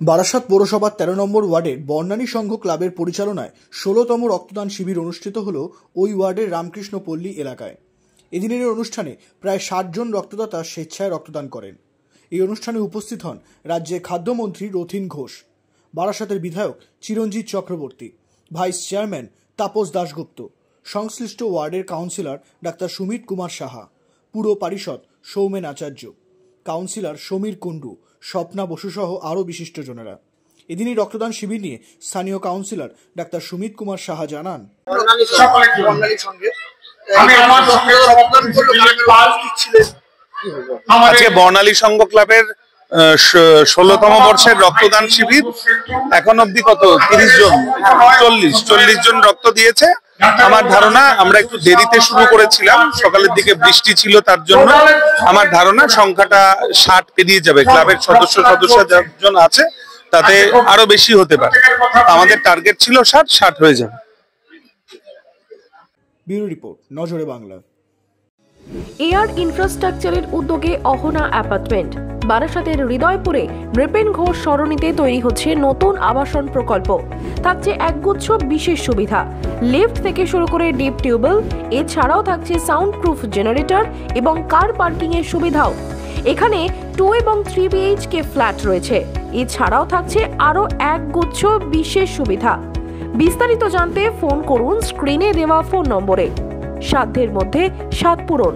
বারাসাত পৌরসভার ১৩ নম্বর ওয়ার্ডের বর্ণালী সংঘ ক্লাবের পরিচালনায় ১৬তম রক্তদান শিবির অনুষ্ঠিত হল ওই ওয়ার্ডের রামকৃষ্ণ পল্লী এলাকায়। এদিনের অনুষ্ঠানে প্রায় ৬০ জন রক্তদাতা স্বেচ্ছায় রক্তদান করেন। এই অনুষ্ঠানে উপস্থিত হন রাজ্যের খাদ্যমন্ত্রী রথীন ঘোষ, বারাসাতের বিধায়ক চিরঞ্জিত চক্রবর্তী, ভাইস চেয়ারম্যান তাপস দাশগুপ্ত, সংশ্লিষ্ট ওয়ার্ডের কাউন্সিলর ডাক্তার সুমিত কুমার সাহা, পুর পারিষদ সৌমেন আচার্য, কাউন্সিলর সমীর কুণ্ডু, স্বপ্না বসু সহ আরও বিশিষ্টজনেরা। এদিনই রক্তদান শিবির নিয়ে স্থানীয় কাউন্সিলর ডাক্তার সুমিত কুমার সাহা জানান, আজকে বর্ণালী সংঘ ক্লাবের ১৬তম বর্ষের রক্তদান শিবির। এখন অব্দি কত ৩০ জন ৪০ জন রক্ত দিয়েছে। আমার ধারণা আমরা একটু দেরিতে শুরু করেছিলাম, সকালের দিকে বৃষ্টি ছিল, তার জন্য আমার ধারণা সংখ্যাটা ৬০ পেরিয়ে যাবে। ক্লাবের সদস্য যাজন আছে তাতে আরো বেশি হতে পারে। আমাদের টার্গেট ছিল ৬০ হয়ে যাবে। ব্যুরো রিপোর্ট, নজরে বাংলা। এয়ার ইনফ্রাস্ট্রাকচারের উদ্যোগে অহনা অ্যাপার্টমেন্ট বারাসাতের হৃদয়পুরে নৃপেন ঘোষ সরণিতে তৈরি হচ্ছে নতুন আবাসন প্রকল্প। থাকছে একগুচ্ছ বিশেষ সুবিধা, লিফট থেকে শুরু করে ডিপ টিউবওয়েল, এছাড়াও থাকছে সাউন্ড প্রুফ জেনারেটর এবং কার পার্কিং এর সুবিধাও। এখানে 2 এবং 3 BHK ফ্ল্যাট রয়েছে। এছাড়াও থাকছে আরো একগুচ্ছ বিশেষ সুবিধা। বিস্তারিত জানতে ফোন করুন স্ক্রিনে দেওয়া ফোন নম্বরে। সাধ্যের মধ্যে স্বাদ পূরণ।